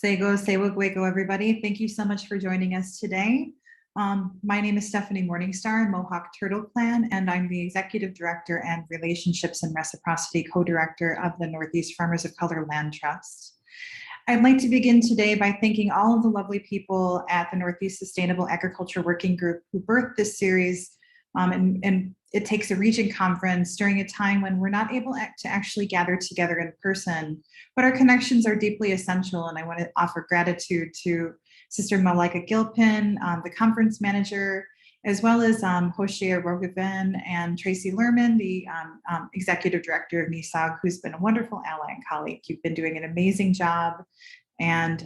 Sego, Sewa, Gwego, everybody. Thank you so much for joining us today. My name is Stephanie Morningstar, Mohawk Turtle Clan, and I'm the Executive Director and Relationships and Reciprocity Co-Director of the Northeast Farmers of Color Land Trust. I'd like to begin today by thanking all of the lovely people at the Northeast Sustainable Agriculture Working Group who birthed this series. And it takes a region conference during a time when we're not able to actually gather together in person, but our connections are deeply essential. And I want to offer gratitude to Sister Malika Gilpin, the conference manager, as well as Hoshea Rogovan and Tracy Lerman, the executive director of NISAG, who's been a wonderful ally and colleague. You've been doing an amazing job, and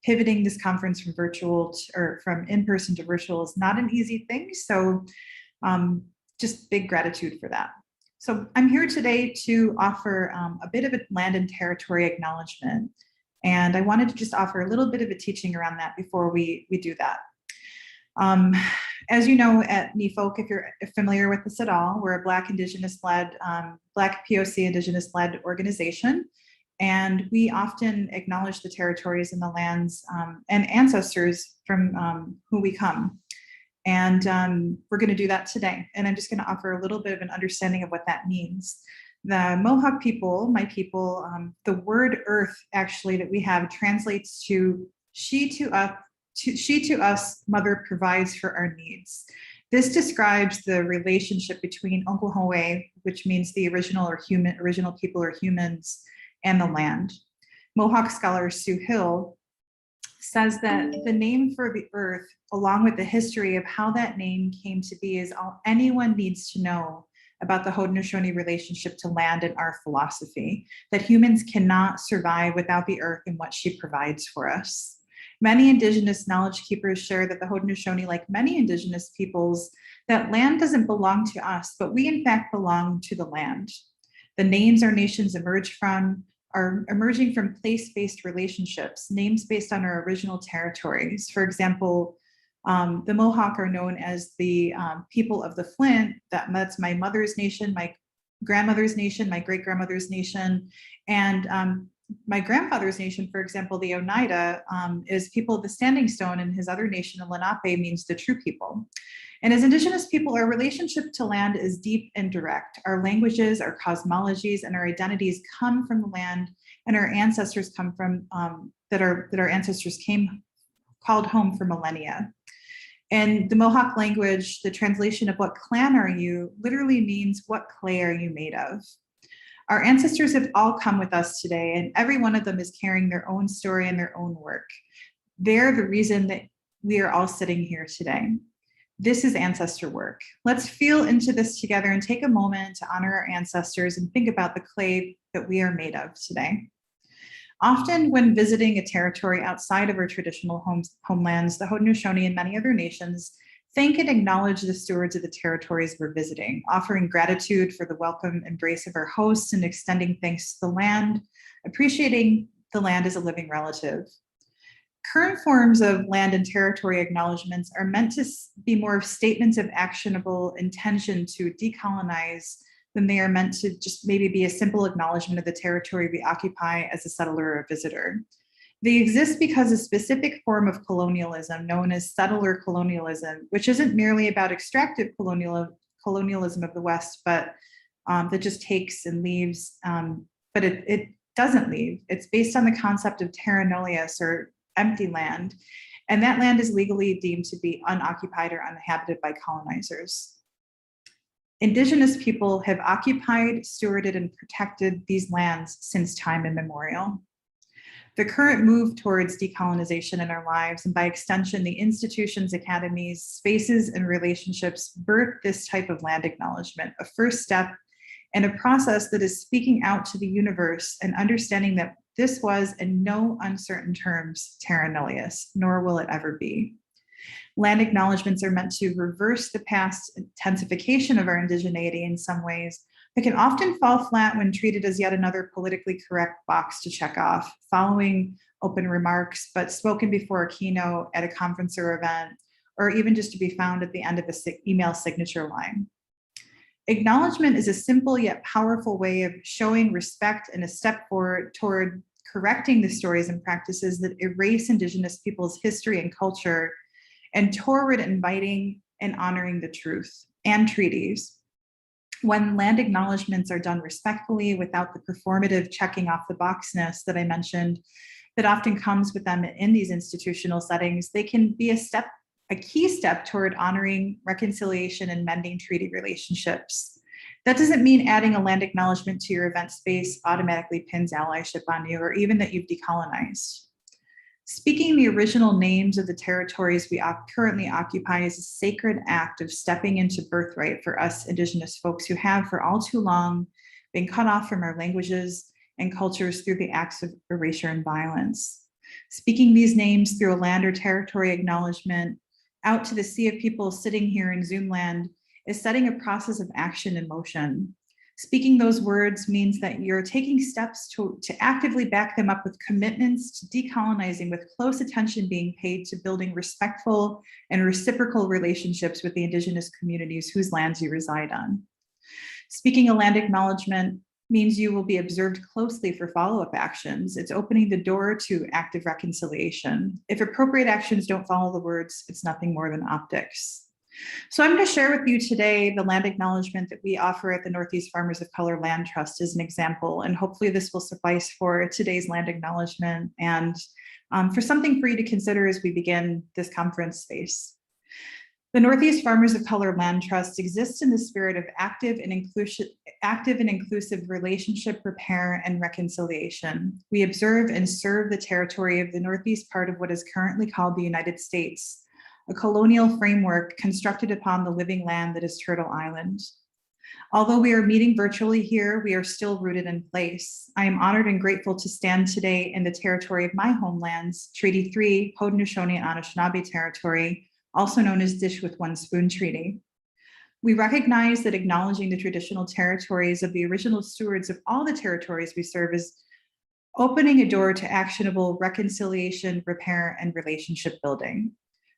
pivoting this conference from virtual or from in-person to virtual is not an easy thing. So just big gratitude for that. So I'm here today to offer a bit of a land and territory acknowledgement. And I wanted to just offer a little bit of a teaching around that before we do that. As you know, at NEFOC, if you're familiar with this at all, we're a Black Indigenous-led, Black POC Indigenous-led organization. And we often acknowledge the territories and the lands and ancestors from who we come. And we're going to do that today. And I'm just going to offer a little bit of an understanding of what that means. The Mohawk people, my people, the word earth actually that we have translates to she to us, mother provides for our needs. This describes the relationship between Onkuhoe, which means the original people or humans, and the land. Mohawk scholar Sue Hill says that the name for the earth, along with the history of how that name came to be, is all anyone needs to know about the Haudenosaunee relationship to land and our philosophy, that humans cannot survive without the earth and what she provides for us. Many Indigenous knowledge keepers share that the Haudenosaunee, like many Indigenous peoples, that land doesn't belong to us, but we in fact belong to the land. The names our nations are emerging from place-based relationships, names based on our original territories. For example, the Mohawk are known as the people of the Flint. That's my mother's nation, my grandmother's nation, my great-grandmother's nation, and my grandfather's nation, for example, the Oneida, is people of the Standing Stone, and his other nation, the Lenape, means the true people. And as Indigenous people, our relationship to land is deep and direct. Our languages, our cosmologies, and our identities come from the land, and our ancestors come from, that our ancestors called home for millennia. And the Mohawk language, the translation of what clan are you, literally means what clay are you made of? Our ancestors have all come with us today, and every one of them is carrying their own story and their own work. They're the reason that we are all sitting here today. This is ancestor work. Let's feel into this together and take a moment to honor our ancestors and think about the clay that we are made of today. Often when visiting a territory outside of our traditional homelands, the Haudenosaunee and many other nations thank and acknowledge the stewards of the territories we're visiting, offering gratitude for the welcome embrace of our hosts and extending thanks to the land, appreciating the land as a living relative. Current forms of land and territory acknowledgements are meant to be more of statements of actionable intention to decolonize than they are meant to just maybe be a simple acknowledgement of the territory we occupy as a settler or a visitor. They exist because a specific form of colonialism known as settler colonialism, which isn't merely about extractive colonialism of the West, but that just takes and leaves, but it doesn't leave. It's based on the concept of terra nullius, or empty land, and that land is legally deemed to be unoccupied or uninhabited by colonizers. Indigenous people have occupied, stewarded, and protected these lands since time immemorial. The current move towards decolonization in our lives, and by extension, the institutions, academies, spaces, and relationships birth this type of land acknowledgement, a first step in a process that is speaking out to the universe and understanding that this was, in no uncertain terms, terra nullius, nor will it ever be. Land acknowledgements are meant to reverse the past intensification of our indigeneity in some ways, but can often fall flat when treated as yet another politically correct box to check off, following open remarks, but spoken before a keynote at a conference or event, or even just to be found at the end of an email signature line. Acknowledgement is a simple yet powerful way of showing respect and a step forward toward correcting the stories and practices that erase Indigenous peoples' history and culture, and toward inviting and honoring the truth and treaties. When land acknowledgements are done respectfully without the performative checking off the boxness that I mentioned that often comes with them in these institutional settings, they can be a key step toward honoring reconciliation and mending treaty relationships. That doesn't mean adding a land acknowledgement to your event space automatically pins allyship on you, or even that you've decolonized. Speaking the original names of the territories we currently occupy is a sacred act of stepping into birthright for us Indigenous folks who have for all too long been cut off from our languages and cultures through the acts of erasure and violence. Speaking these names through a land or territory acknowledgement out to the sea of people sitting here in Zoom land is setting a process of action in motion. Speaking those words means that you're taking steps to actively back them up with commitments to decolonizing, with close attention being paid to building respectful and reciprocal relationships with the Indigenous communities whose lands you reside on. Speaking a land acknowledgement means you will be observed closely for follow-up actions. It's opening the door to active reconciliation. If appropriate actions don't follow the words, it's nothing more than optics. So I'm going to share with you today the land acknowledgement that we offer at the Northeast Farmers of Color Land Trust as an example, and hopefully this will suffice for today's land acknowledgement and for something for you to consider as we begin this conference space. The Northeast Farmers of Color Land Trust exists in the spirit of active and inclusive relationship repair and reconciliation. We observe and serve the territory of the Northeast part of what is currently called the United States, a colonial framework constructed upon the living land that is Turtle Island. Although we are meeting virtually here, we are still rooted in place. I am honored and grateful to stand today in the territory of my homelands, Treaty 3, Haudenosaunee and Anishinaabe Territory, also known as Dish with One Spoon Treaty. We recognize that acknowledging the traditional territories of the original stewards of all the territories we serve is opening a door to actionable reconciliation, repair, and relationship building.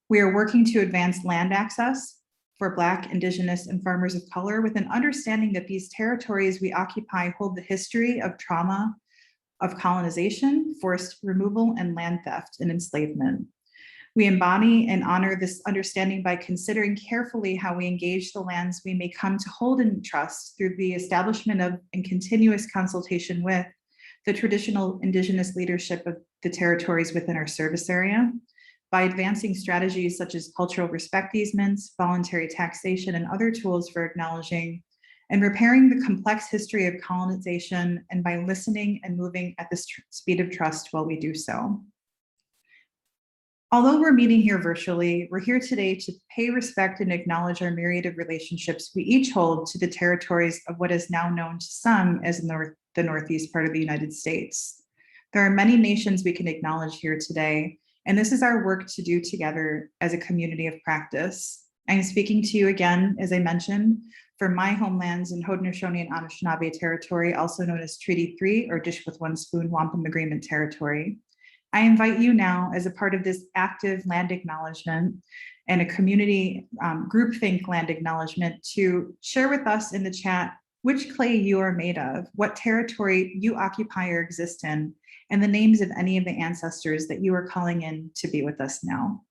We are working to advance land access for Black, Indigenous, and farmers of color with an understanding that these territories we occupy hold the history of trauma, of colonization, forced removal, and land theft and enslavement. We embody and honor this understanding by considering carefully how we engage the lands we may come to hold in trust through the establishment of and continuous consultation with the traditional Indigenous leadership of the territories within our service area, by advancing strategies such as cultural respect easements, voluntary taxation, and other tools for acknowledging and repairing the complex history of colonization, and by listening and moving at the speed of trust while we do so. Although we're meeting here virtually, we're here today to pay respect and acknowledge our myriad of relationships we each hold to the territories of what is now known to some as the Northeast part of the United States. There are many nations we can acknowledge here today, and this is our work to do together as a community of practice. I'm speaking to you again, as I mentioned, for my homelands in Haudenosaunee and Anishinaabe Territory, also known as Treaty 3 or Dish with One Spoon Wampum Agreement Territory. I invite you now, as a part of this active land acknowledgement and a community groupthink land acknowledgement, to share with us in the chat which clay you are made of, what territory you occupy or exist in, and the names of any of the ancestors that you are calling in to be with us now.